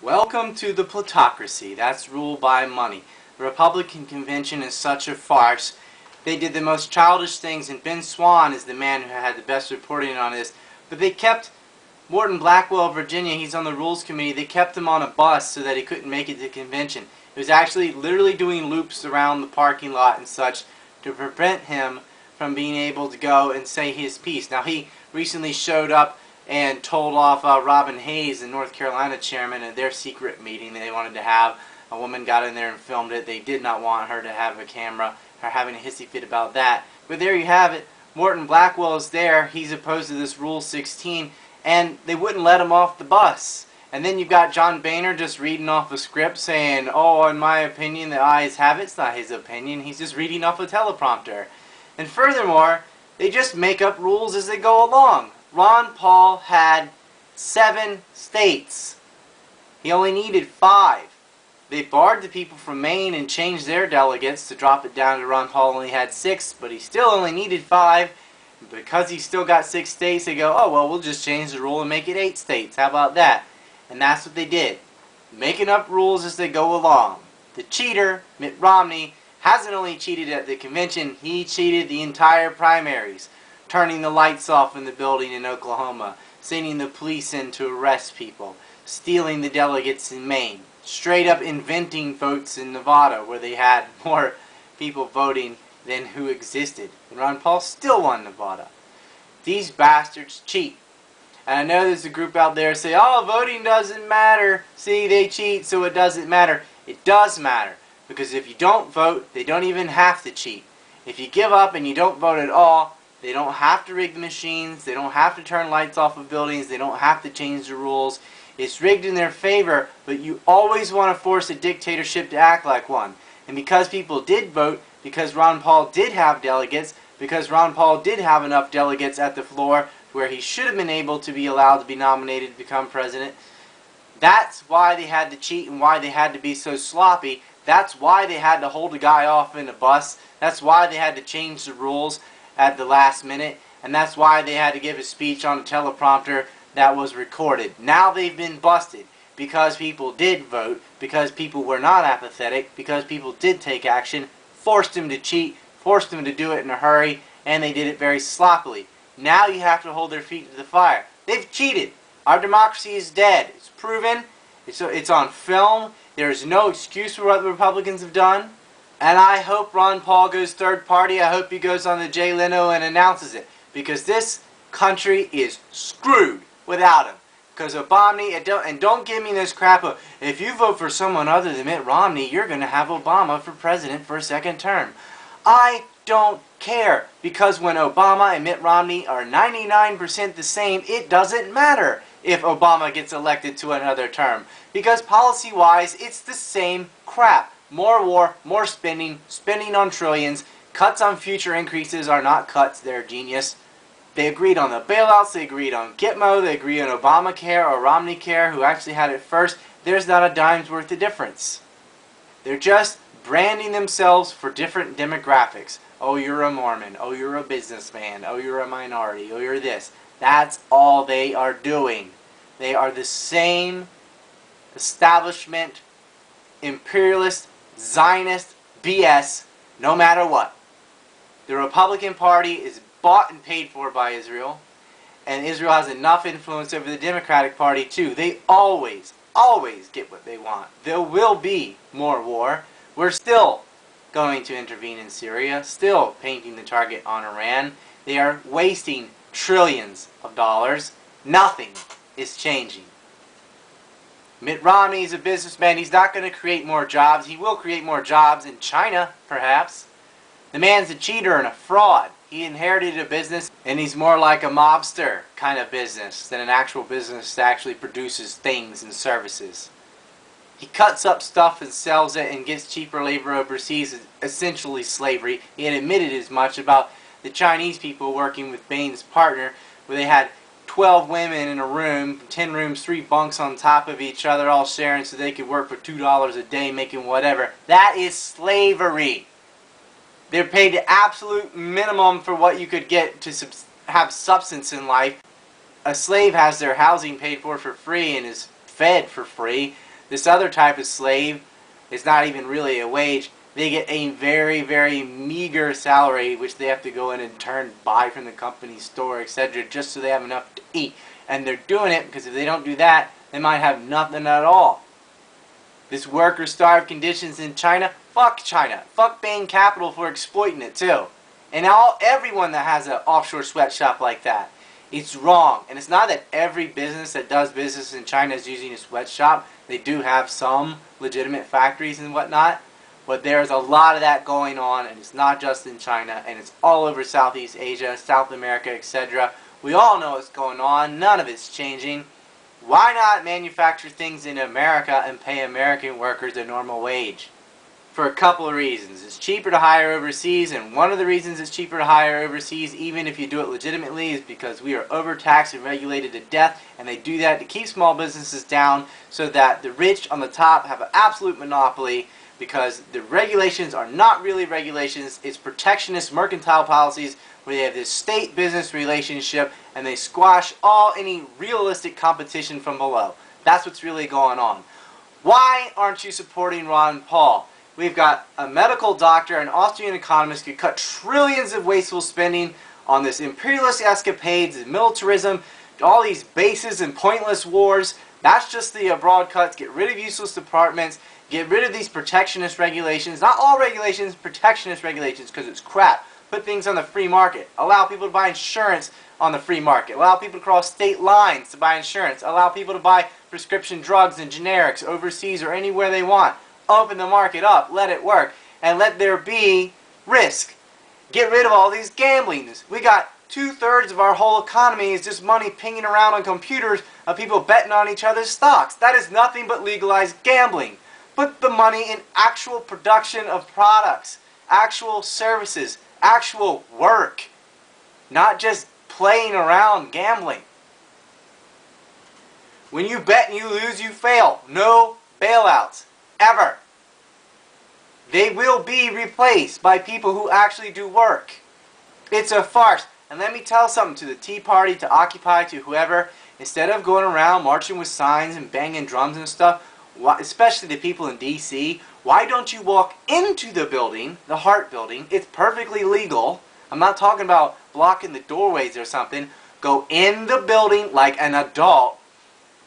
Welcome to the plutocracy. That's ruled by money. The Republican convention is such a farce. They did the most childish things, and Ben Swan is the man who had the best reporting on this. But they kept Morton Blackwell of Virginia, he's on the Rules Committee, they kept him on a bus so that he couldn't make it to the convention. It was actually literally doing loops around the parking lot and such to prevent him from being able to go and say his piece. Now, he recently showed up and told off Robin Hayes, the North Carolina chairman, at their secret meeting that they wanted to have. A woman got in there and filmed it. They did not want her to have a camera, her having a hissy fit about that. But there you have it. Morton Blackwell is there. He's opposed to this Rule 16, and they wouldn't let him off the bus. And then you've got John Boehner just reading off a script saying, oh, in my opinion, the ayes have it. It's not his opinion. He's just reading off a teleprompter. And furthermore, they just make up rules as they go along. Ron Paul had 7 states. He only needed 5. They barred the people from Maine and changed their delegates to drop it down to Ron Paul only had 6, but he still only needed 5. Because he still got 6 states, they go, oh, well, we'll just change the rule and make it 8 states. How about that? And that's what they did. Making up rules as they go along. The cheater, Mitt Romney, hasn't only cheated at the convention, he cheated the entire primaries. Turning the lights off in the building in Oklahoma, sending the police in to arrest people, stealing the delegates in Maine, straight up inventing votes in Nevada where they had more people voting than who existed. And Ron Paul still won Nevada. These bastards cheat. And I know there's a group out there say, oh, voting doesn't matter. See, they cheat, so it doesn't matter. It does matter. Because if you don't vote, they don't even have to cheat. If you give up and you don't vote at all, they don't have to rig the machines, they don't have to turn lights off of buildings, they don't have to change the rules. It's rigged in their favor, but you always want to force a dictatorship to act like one. And because people did vote, because Ron Paul did have delegates, because Ron Paul did have enough delegates at the floor where he should have been able to be allowed to be nominated to become president, that's why they had to cheat and why they had to be so sloppy. That's why they had to hold a guy off in a bus. That's why they had to change the rules at the last minute, and that's why they had to give a speech on a teleprompter that was recorded. Now they've been busted because people did vote, because people were not apathetic, because people did take action, forced them to cheat, forced them to do it in a hurry, and they did it very sloppily. Now you have to hold their feet to the fire. They've cheated. Our democracy is dead. It's proven. It's on film. There is no excuse for what the Republicans have done. And I hope Ron Paul goes third party. I hope he goes on the Jay Leno and announces it. Because this country is screwed without him. Because Obama, and don't give me this crap of, if you vote for someone other than Mitt Romney, you're going to have Obama for president for a second term. I don't care. Because when Obama and Mitt Romney are 99% the same, it doesn't matter if Obama gets elected to another term. Because policy-wise, it's the same crap. More war, more spending, spending on trillions, cuts on future increases are not cuts, they're genius. They agreed on the bailouts, they agreed on Gitmo, they agreed on Obamacare or Romney Care, who actually had it first. There's not a dime's worth of difference. They're just branding themselves for different demographics. Oh, you're a Mormon. Oh, you're a businessman. Oh, you're a minority. Oh, you're this. That's all they are doing. They are the same establishment, imperialist, Zionist BS, no matter what. The Republican Party is bought and paid for by Israel, and Israel has enough influence over the Democratic Party too. They always get what they want. There will be more war. We're still going to intervene in Syria, still painting the target on Iran. They are wasting trillions of dollars. Nothing is changing. Mitt Romney is a businessman. He's not going to create more jobs. He will create more jobs in China, perhaps. The man's a cheater and a fraud. He inherited a business, and he's more like a mobster kind of business than an actual business that actually produces things and services. He cuts up stuff and sells it and gets cheaper labor overseas, essentially slavery. He had admitted as much about the Chinese people working with Bain's partner, where they had 12 women in a room, 10 rooms, 3 bunks on top of each other, all sharing so they could work for $2 a day making whatever. That is slavery. They're paid the absolute minimum for what you could get to have substance in life. A slave has their housing paid for free and is fed for free. This other type of slave, it's not even really a wage. They get a very, very meager salary, which they have to go in and buy from the company store, etc., just so they have enough to eat. And they're doing it because if they don't do that, they might have nothing at all. This worker-starved conditions in China, fuck China. Fuck Bain Capital for exploiting it too. And everyone that has an offshore sweatshop like that. It's wrong. And it's not that every business that does business in China is using a sweatshop. They do have some legitimate factories and whatnot. But there's a lot of that going on, and it's not just in China, and it's all over Southeast Asia, South America, etc. We all know what's going on. None of it's changing. Why not manufacture things in America and pay American workers a normal wage? For a couple of reasons. It's cheaper to hire overseas, and one of the reasons it's cheaper to hire overseas, even if you do it legitimately, is because we are overtaxed and regulated to death, and they do that to keep small businesses down so that the rich on the top have an absolute monopoly, because the regulations are not really regulations. It's protectionist mercantile policies where they have this state-business relationship and they squash any realistic competition from below. That's what's really going on. Why aren't you supporting Ron Paul? We've got a medical doctor, an Austrian economist, who cut trillions of wasteful spending on this imperialist escapades, militarism, all these bases and pointless wars. That's just the broad cuts. Get rid of useless departments. Get rid of these protectionist regulations. Not all regulations, protectionist regulations, because it's crap. Put things on the free market. Allow people to buy insurance on the free market. Allow people to cross state lines to buy insurance. Allow people to buy prescription drugs and generics overseas or anywhere they want. Open the market up. Let it work. And let there be risk. Get rid of all these gamblings. We got 2/3 of our whole economy is just money pinging around on computers of people betting on each other's stocks. That is nothing but legalized gambling. Put the money in actual production of products, actual services, actual work, not just playing around gambling. When you bet and you lose, you fail. No bailouts, ever. They will be replaced by people who actually do work. It's a farce. And let me tell something to the Tea Party, to Occupy, to whoever. Instead of going around marching with signs and banging drums and stuff, especially the people in D.C., why don't you walk into the building, the Hart building? It's perfectly legal. I'm not talking about blocking the doorways or something. Go in the building like an adult.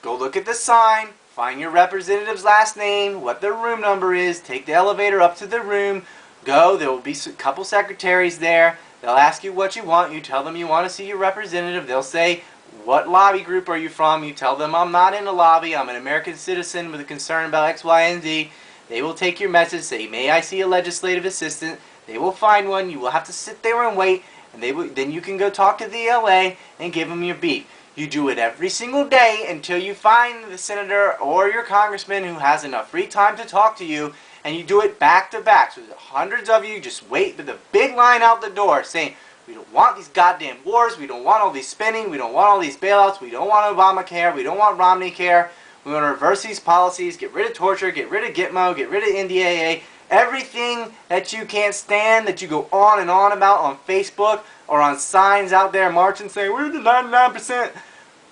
Go look at the sign. Find your representative's last name, what their room number is. Take the elevator up to the room. Go. There will be a couple secretaries there. They'll ask you what you want. You tell them you want to see your representative. They'll say, what lobby group are you from? You tell them, I'm not in a lobby. I'm an American citizen with a concern about X, Y, and Z. They will take your message, say, may I see a legislative assistant? They will find one. You will have to sit there and wait. And then you can go talk to the LA and give them your beef. You do it every single day until you find the senator or your congressman who has enough free time to talk to you. And you do it back to back. So there's hundreds of you just wait with a big line out the door saying, we don't want these goddamn wars. We don't want all these spending. We don't want all these bailouts. We don't want Obamacare. We don't want Romney Care. We want to reverse these policies. Get rid of torture. Get rid of Gitmo. Get rid of NDAA. Everything that you can't stand, that you go on and on about on Facebook or on signs out there marching saying, we're the 99%.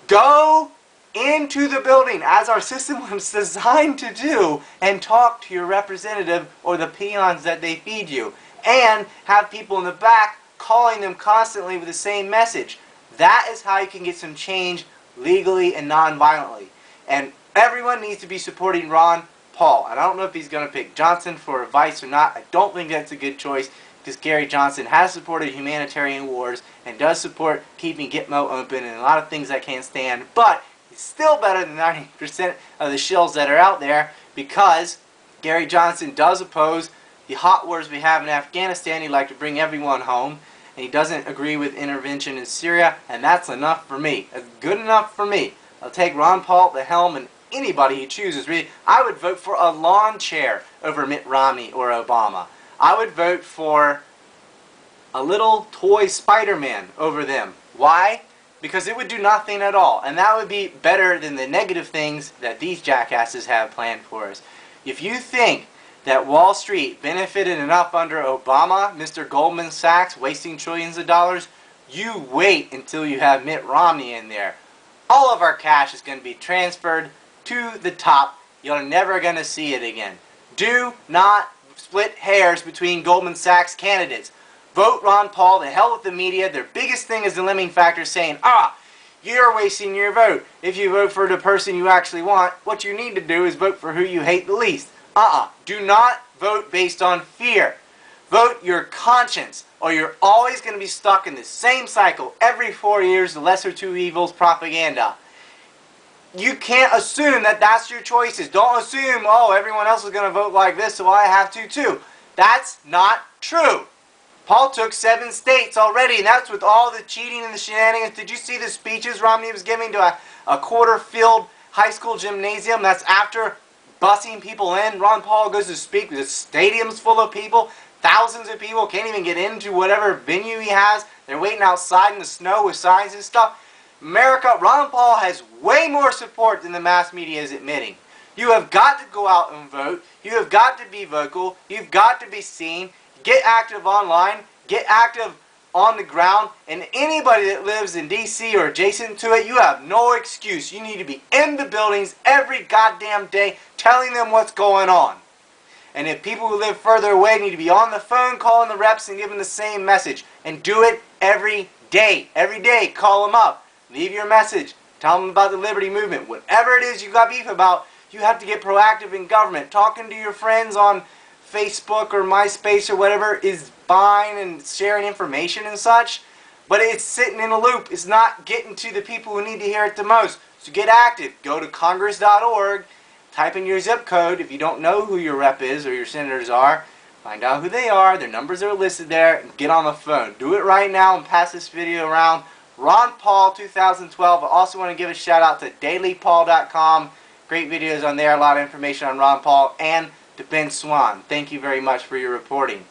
Go into the building, as our system was designed to do, and talk to your representative or the peons that they feed you. And have people in the back calling them constantly with the same message. That is how you can get some change legally and non-violently. And everyone needs to be supporting Ron Paul. And I don't know if he's going to pick Johnson for vice or not. I don't think that's a good choice, because Gary Johnson has supported humanitarian wars and does support keeping Gitmo open and a lot of things I can't stand. But he's still better than 90% of the shills that are out there, because Gary Johnson does oppose the hot wars we have in Afghanistan. He'd like to bring everyone home. And he doesn't agree with intervention in Syria. And that's enough for me. That's good enough for me. I'll take Ron Paul at the helm and anybody he chooses. Really, I would vote for a lawn chair over Mitt Romney or Obama. I would vote for a little toy Spider-Man over them. Why? Because it would do nothing at all. And that would be better than the negative things that these jackasses have planned for us. If you think that Wall Street benefited enough under Obama, Mr. Goldman Sachs wasting trillions of dollars, you wait until you have Mitt Romney in there. All of our cash is going to be transferred to the top. you're never going to see it again. Do not split hairs between Goldman Sachs candidates. Vote Ron Paul. The hell with the media. Their biggest thing is the lemming factor, saying, you're wasting your vote. If you vote for the person you actually want, what you need to do is vote for who you hate the least. Do not vote based on fear. Vote your conscience, or you're always going to be stuck in the same cycle every 4 years, the lesser two evils propaganda. You can't assume that that's your choices. Don't assume, everyone else is going to vote like this, so I have to too. That's not true. Paul took 7 states already, and that's with all the cheating and the shenanigans. Did you see the speeches Romney was giving to a quarter-filled high school gymnasium? That's after busing people in. Ron Paul goes to speak with stadiums full of people. Thousands of people can't even get into whatever venue he has. They're waiting outside in the snow with signs and stuff. America, Ron Paul has way more support than the mass media is admitting. You have got to go out and vote. You have got to be vocal. You've got to be seen. Get active online. Get active on the ground. And anybody that lives in D.C. or adjacent to it, you have no excuse. You need to be in the buildings every goddamn day telling them what's going on. And if people who live further away need to be on the phone calling the reps and giving the same message. And do it every day. Every day, call them up. Leave your message. Tell them about the liberty movement. Whatever it is you got beef about, you have to get proactive in government. Talking to your friends on Facebook or MySpace or whatever is fine, and sharing information and such. But it's sitting in a loop. It's not getting to the people who need to hear it the most. So get active. Go to congress.org. Type in your zip code. If you don't know who your rep is or your senators are, find out who they are. Their numbers are listed there. And get on the phone. Do it right now and pass this video around. Ron Paul 2012. I also want to give a shout out to dailypaul.com. Great videos on there. A lot of information on Ron Paul and to Ben Swan. Thank you very much for your reporting.